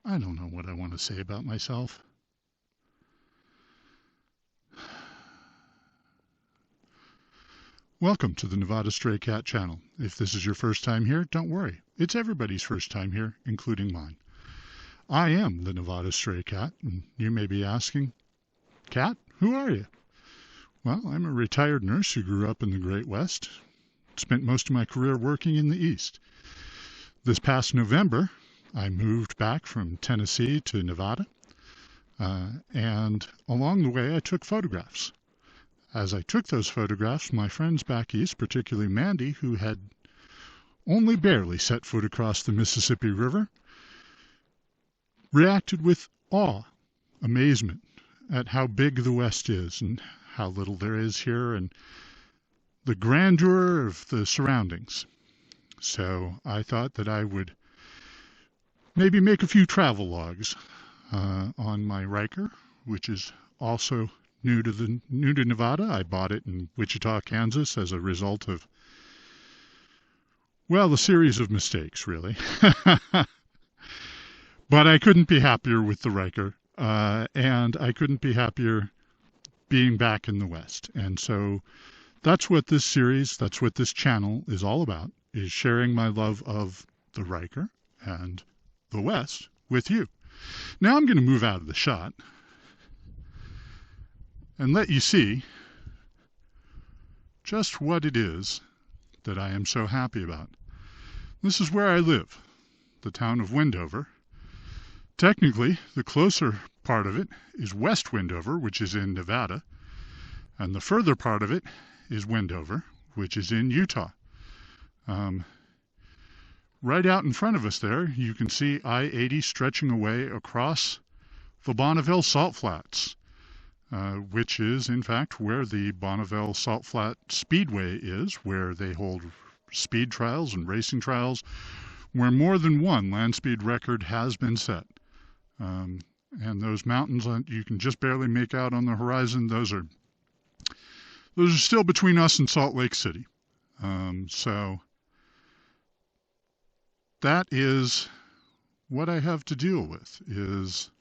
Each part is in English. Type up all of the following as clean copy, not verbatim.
I don't know what I want to say about myself. Welcome to the Nevada Stray Cat channel. If this is your first time here, don't worry. It's everybody's first time here, including mine. I am the Nevada Stray Cat, and you may be asking, Cat, who are you? Well, I'm a retired nurse who grew up in the Great West, spent most of my career working in the East. This past November, I moved back from Tennessee to Nevada, and along the way I took photographs. As I took those photographs, my friends back east, particularly Mandy, who had only barely set foot across the Mississippi River, reacted with awe, amazement at how big the West is and how little there is here and the grandeur of the surroundings. So I thought that I would maybe make a few travel logs on my Ryker, which is also new to Nevada. I bought it in Wichita, Kansas as a result of, well, a series of mistakes, really. But I couldn't be happier with the Ryker, and I couldn't be happier being back in the West. And so that's what this series, that's what this channel is all about, is sharing my love of the Ryker and the West with you. Now I'm going to move out of the shot and let you see just what it is that I am so happy about. This is where I live, the town of Wendover. Technically, the closer part of it is West Wendover, which is in Nevada, and the further part of it is Wendover, which is in Utah. Right out in front of us there, you can see I-80 stretching away across the Bonneville Salt Flats, which is, in fact, where the Bonneville Salt Flat Speedway is, where they hold speed trials and racing trials, where more than one land speed record has been set. And those mountains you can just barely make out on the horizon, those are still between us and Salt Lake City. So that is what I have to deal with, is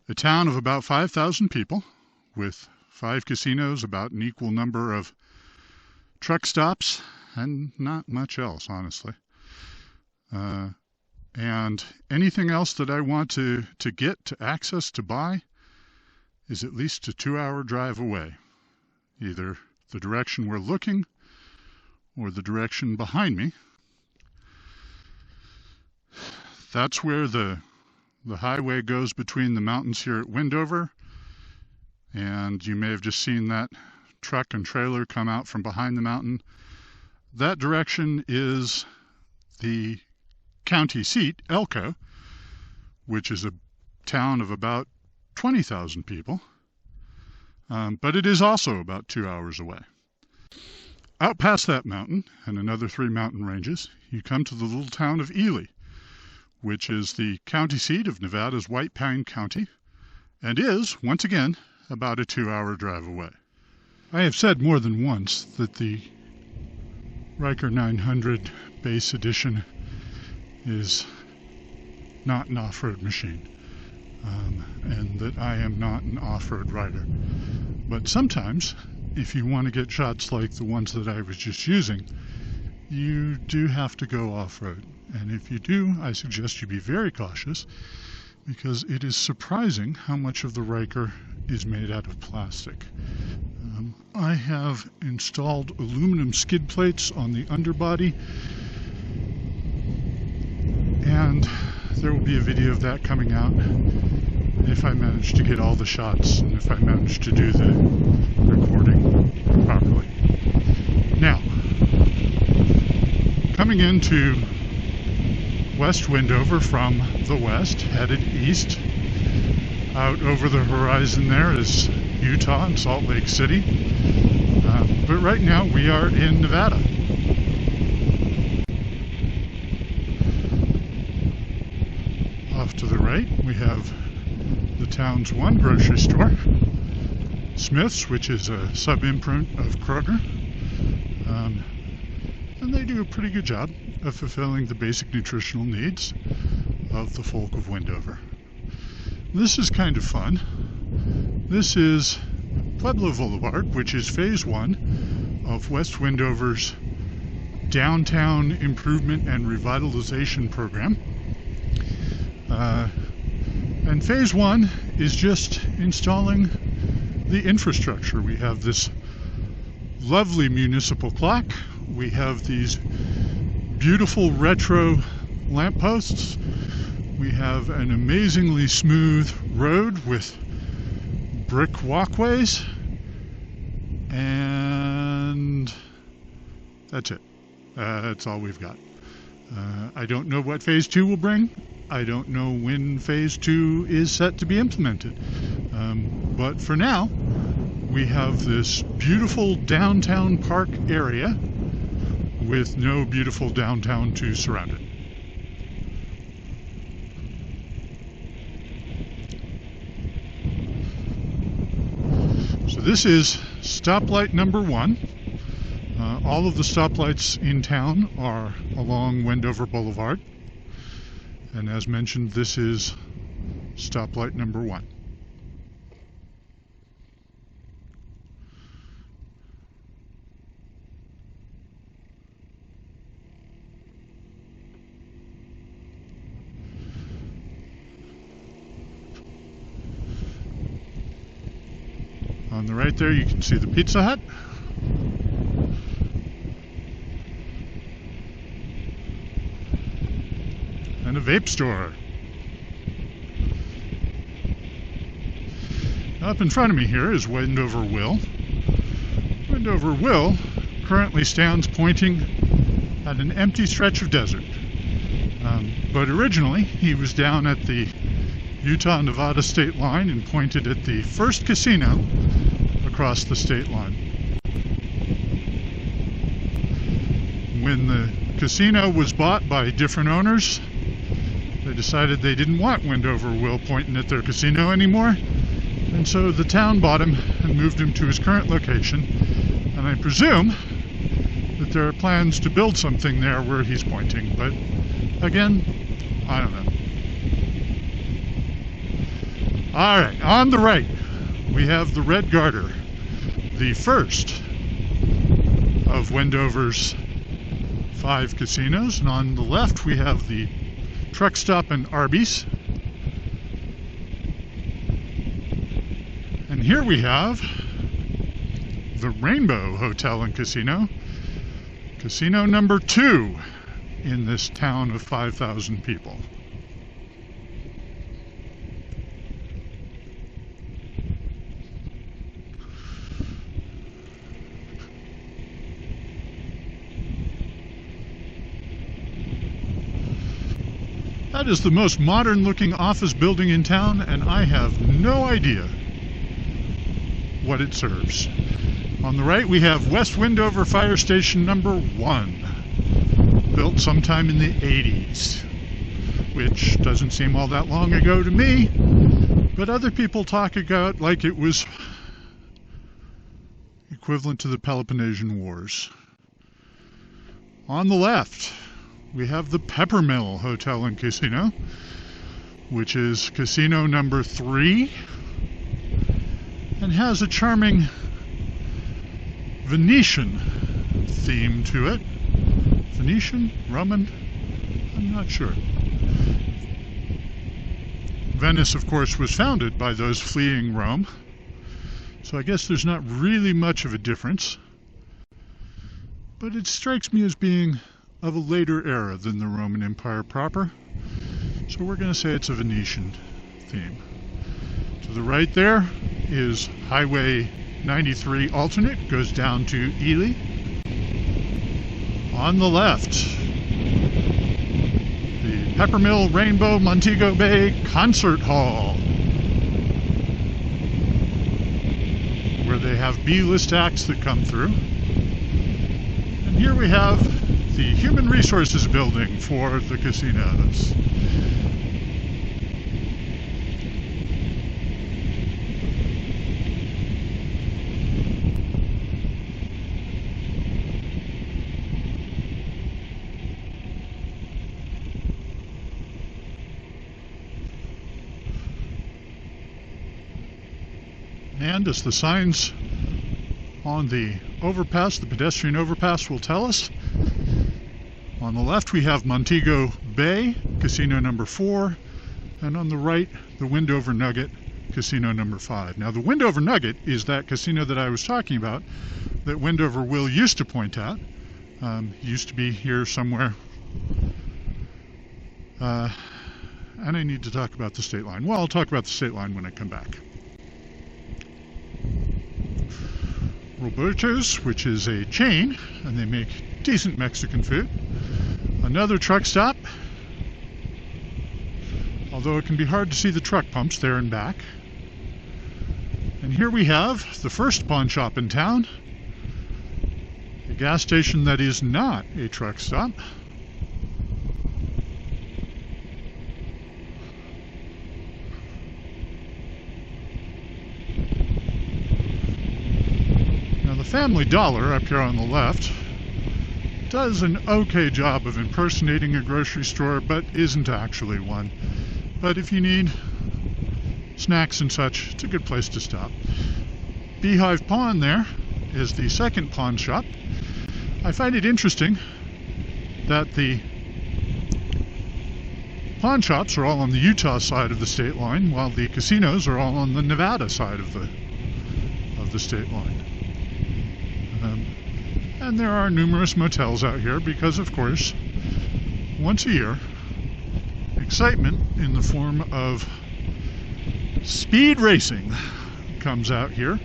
a town of about 5,000 people with 5 casinos, about an equal number of truck stops, and not much else, honestly. And anything else that I want to get, to access, to buy, is at least a 2-hour drive away, either the direction we're looking or the direction behind me. That's where the highway goes between the mountains here at Wendover, and you may have just seen that truck and trailer come out from behind the mountain. That direction is the county seat, Elko, which is a town of about 20,000 people, but it is also about 2 hours away. Out past that mountain and another 3 mountain ranges, you come to the little town of Ely, which is the county seat of Nevada's White Pine County, and is, once again, about a 2-hour drive away. I have said more than once that the Ryker 900 Base Edition is not an off-road machine, and that I am not an off-road rider. But sometimes, if you want to get shots like the ones that I was just using, you do have to go off-road. And if you do, I suggest you be very cautious, because it is surprising how much of the Ryker is made out of plastic. I have installed aluminum skid plates on the underbody, and there will be a video of that coming out if I manage to get all the shots and if I manage to do the recording properly. Now, coming into West Wendover from the west, headed east, out over the horizon there is Utah and Salt Lake City, but right now we are in Nevada. Off to the right we have the town's one grocery store, Smith's, which is a sub-imprint of Kroger, and they do a pretty good job of fulfilling the basic nutritional needs. of the folk of Wendover. This is kind of fun. This is Pueblo Boulevard, which is phase 1 of West Wendover's downtown improvement and revitalization program. And phase 1 is just installing the infrastructure. We have this lovely municipal clock. We have these beautiful retro lampposts. We have an amazingly smooth road with brick walkways. And that's it. That's all we've got. I don't know what phase 2 will bring. I don't know when phase 2 is set to be implemented. But for now, we have this beautiful downtown park area with no beautiful downtown to surround it. So this is stoplight number 1. All of the stoplights in town are along Wendover Boulevard. And as mentioned, this is stoplight number 1. On the right there, you can see the Pizza Hut. And a vape store. Up in front of me here is Wendover WWII. Wendover WWII currently stands pointing at an empty stretch of desert. But originally, he was down at the Utah-Nevada state line and pointed at the first casino across the state line. When the casino was bought by different owners, they decided they didn't want Wendover WWII pointing at their casino anymore, and so the town bought him and moved him to his current location. And I presume that there are plans to build something there where he's pointing, but again, I don't know. Alright, on the right, we have the Red Garter, the first of Wendover's 5 casinos, and on the left we have the Truck Stop and Arby's. And here we have the Rainbow Hotel and Casino, casino number 2 in this town of 5,000 people. That is the most modern looking office building in town, and I have no idea what it serves. On the right we have West Wendover Fire Station number 1, built sometime in the 80s, which doesn't seem all that long ago to me, but other people talk about like it was equivalent to the Peloponnesian Wars. On the left we have the Peppermill Hotel and Casino, which is casino number 3, and has a charming Venetian theme to it. Venetian? Roman? I'm not sure. Venice, of course, was founded by those fleeing Rome, so I guess there's not really much of a difference. But it strikes me as being of a later era than the Roman Empire proper, so we're going to say it's a Venetian theme. To the right there is Highway 93 alternate, goes down to Ely. On the left, the Peppermill Rainbow Montego Bay Concert Hall, where they have B-list acts that come through. And here we have the Human Resources Building for the casinos. And as the signs on the overpass, the pedestrian overpass, will tell us, on the left we have Montego Bay, casino number 4, and on the right the Wendover Nugget, casino number 5. Now the Wendover Nugget is that casino that I was talking about that Wendover Will used to point out. Used to be here somewhere. And I need to talk about the state line. Well, I'll talk about the state line when I come back. Roberto's, which is a chain, and they make decent Mexican food. Another truck stop, although it can be hard to see the truck pumps there and back. And here we have the first pawn shop in town, a gas station that is not a truck stop. Family Dollar, up here on the left, does an okay job of impersonating a grocery store, but isn't actually one. But if you need snacks and such, it's a good place to stop. Beehive Pawn there is the second pawn shop. I find it interesting that the pawn shops are all on the Utah side of the state line, while the casinos are all on the Nevada side of the state line. And there are numerous motels out here because, of course, once a year, excitement in the form of speed racing comes out here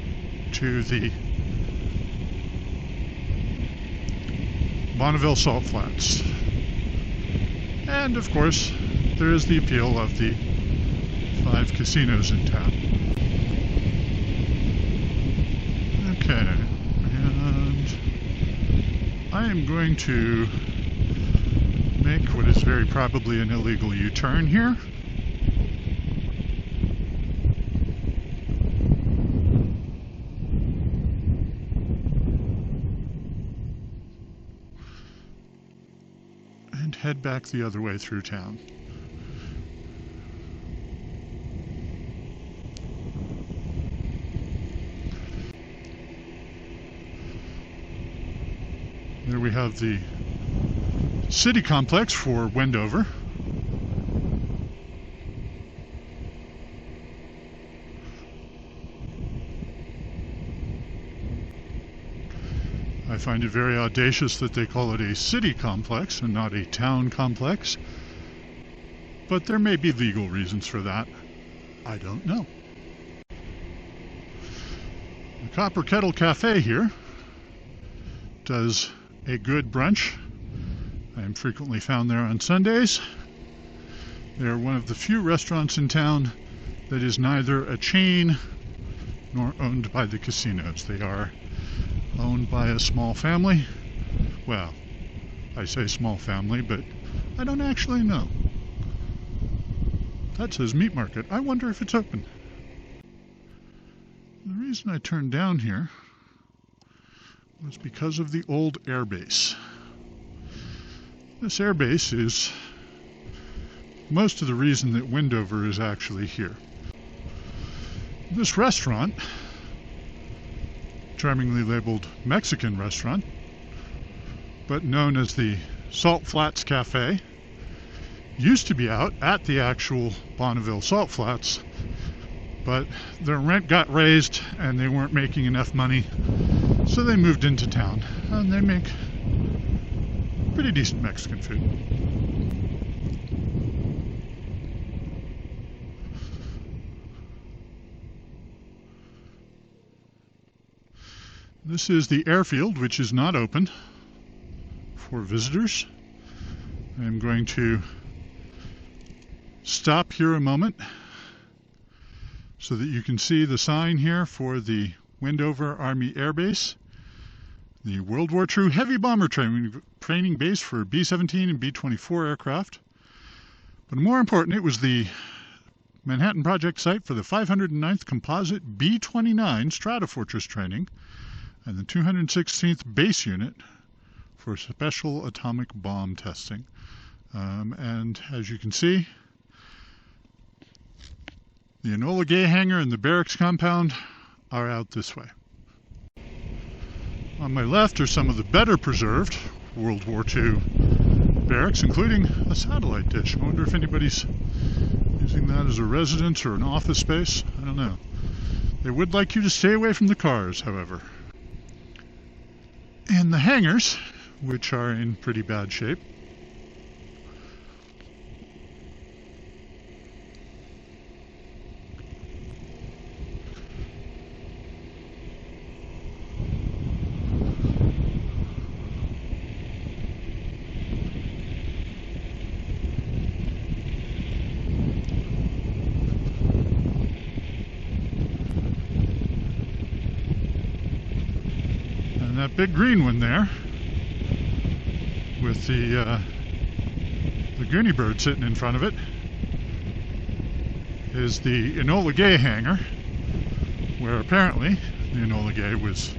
to the Bonneville Salt Flats. And, of course, there is the appeal of the 5 casinos in town. Okay. I am going to make what is very probably an illegal U-turn here. And head back the other way through town. There we have the city complex for Wendover. I find it very audacious that they call it a city complex and not a town complex, but there may be legal reasons for that. I don't know. The Copper Kettle Cafe here does a good brunch. I am frequently found there on Sundays. They are one of the few restaurants in town that is neither a chain nor owned by the casinos. They are owned by a small family. Well, I say small family, but I don't actually know. That says meat market. I wonder if it's open. The reason I turned down here was because of the old airbase. This airbase is most of the reason that Wendover is actually here. This restaurant, charmingly labeled Mexican restaurant, but known as the Salt Flats Cafe, used to be out at the actual Bonneville Salt Flats, but their rent got raised and they weren't making enough money, so they moved into town, and they make pretty decent Mexican food. This is the airfield, which is not open for visitors. I'm going to stop here a moment so that you can see the sign here for the Wendover Army Air Base, the World War II heavy bomber training base for B-17 and B-24 aircraft. But more important, it was the Manhattan Project site for the 509th Composite B-29 Stratofortress training and the 216th Base Unit for special atomic bomb testing. And as you can see, the Enola Gay hangar and the barracks compound are out this way. On my left are some of the better preserved World War II barracks, including a satellite dish. I wonder if anybody's using that as a residence or an office space. I don't know. They would like you to stay away from the cars, however. And the hangars, which are in pretty bad shape. That big green one there, with the Gooney Bird sitting in front of it, is the Enola Gay hangar, where apparently the Enola Gay was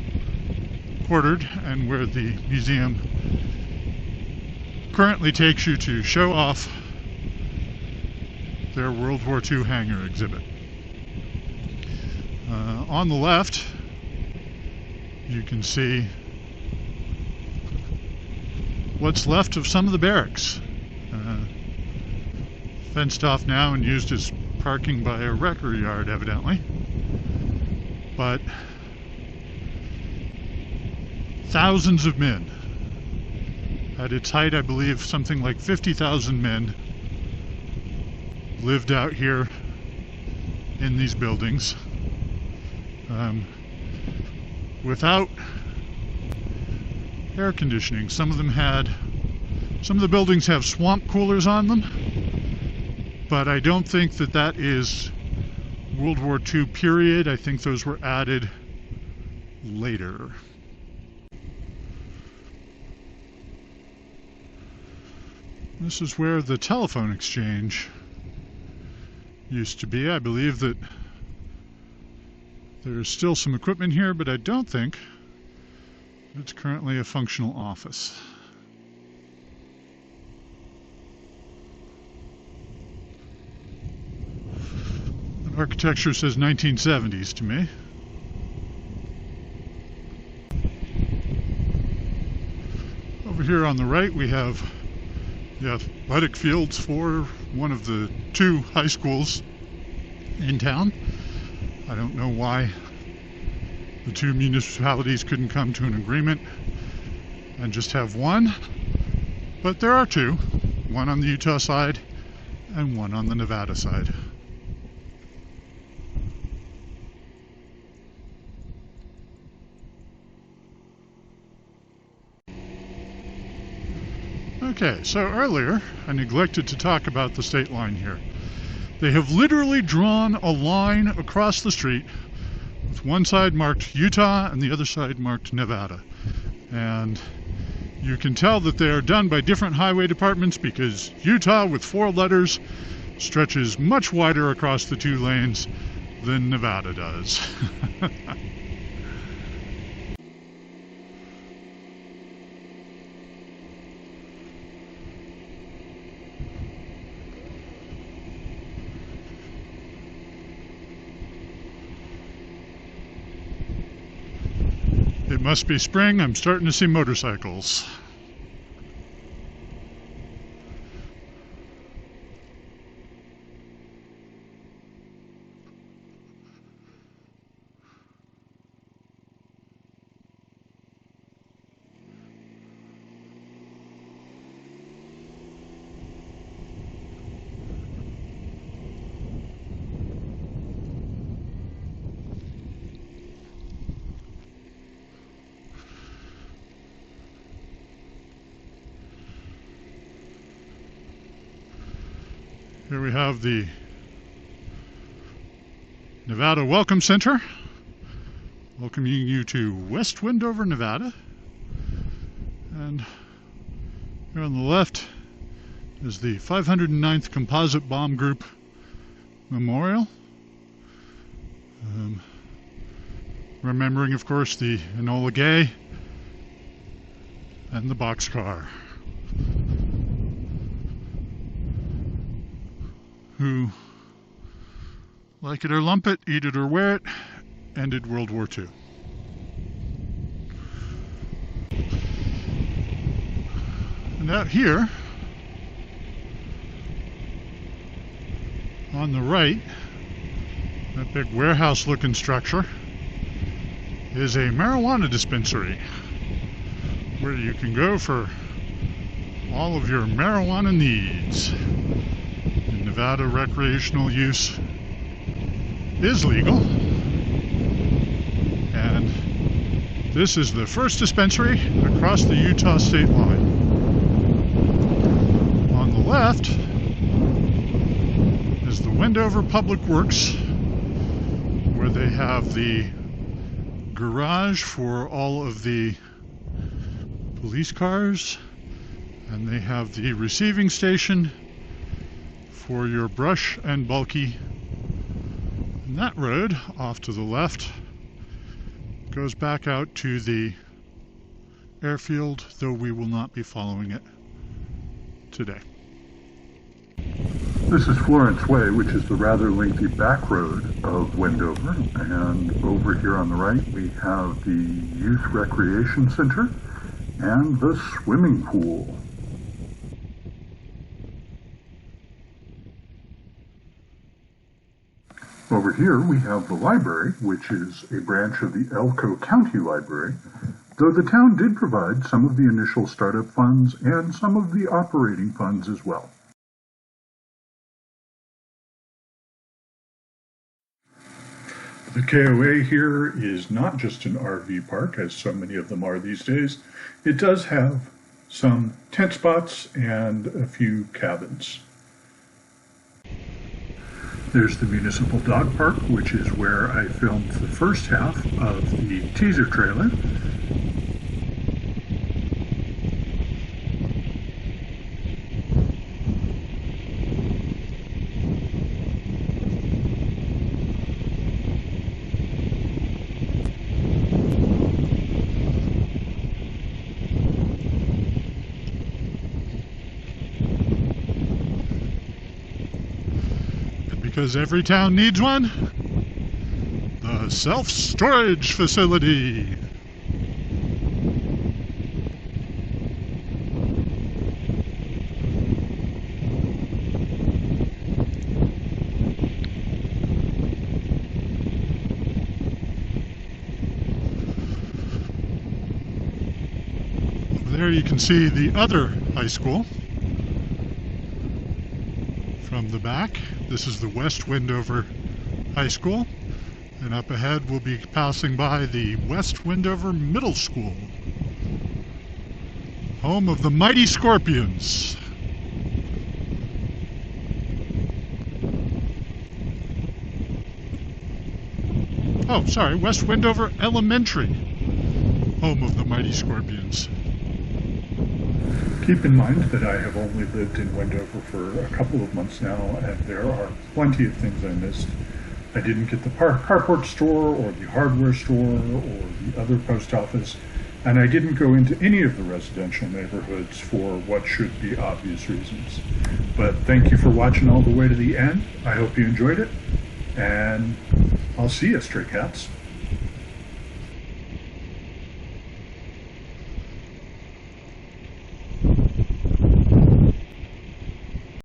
quartered and where the museum currently takes you to show off their World War II hangar exhibit. On the left, you can see what's left of some of the barracks. Fenced off now and used as parking by a wrecker yard, evidently. But thousands of men. At its height, I believe something like 50,000 men lived out here in these buildings. Without air conditioning. Some of the buildings have swamp coolers on them, but I don't think that that is World War II period. I think those were added later. This is where the telephone exchange used to be. I believe that there's still some equipment here, but I don't think it's currently a functional office. The architecture says 1970s to me. Over here on the right we have the athletic fields for one of the two high schools in town. I don't know why the two municipalities couldn't come to an agreement and just have one, but there are two, one on the Utah side and one on the Nevada side. Okay, so earlier I neglected to talk about the state line here. They have literally drawn a line across the street with one side marked Utah and the other side marked Nevada. And you can tell that they are done by different highway departments because Utah, with 4 letters, stretches much wider across the 2 lanes than Nevada does. It must be spring. I'm starting to see motorcycles. Here we have the Nevada Welcome Center, welcoming you to West Wendover, Nevada. And here on the left is the 509th Composite Bomb Group Memorial. Remembering, of course, the Enola Gay and the boxcar, who, like it or lump it, eat it or wear it, ended World War II. And out here, on the right, that big warehouse-looking structure is a marijuana dispensary where you can go for all of your marijuana needs. In Nevada, recreational use is legal, and this is the first dispensary across the Utah state line. On the left is the Wendover Public Works, where they have the garage for all of the police cars, and they have the receiving station for your brush and bulky. And that road off to the left goes back out to the airfield, though we will not be following it today. This is Florence Way, which is the rather lengthy back road of Wendover, and over here on the right we have the Youth Recreation Center and the swimming pool. Over here we have the library, which is a branch of the Elko County Library, though the town did provide some of the initial startup funds and some of the operating funds as well. The KOA here is not just an RV park, as so many of them are these days. It does have some tent spots and a few cabins. There's the Municipal Dog Park, which is where I filmed the first half of the teaser trailer. Because every town needs one, the self-storage facility. Over there you can see the other high school from the back. This is the West Wendover High School, and up ahead we'll be passing by the West Wendover Middle School, home of the Mighty Scorpions. Oh, sorry, West Wendover Elementary, home of the Mighty Scorpions. Keep in mind that I have only lived in Wendover for a couple of months now, and there are plenty of things I missed. I didn't get the carport store, or the hardware store, or the other post office, and I didn't go into any of the residential neighborhoods for what should be obvious reasons. But thank you for watching all the way to the end. I hope you enjoyed it, and I'll see you, Stray Cats.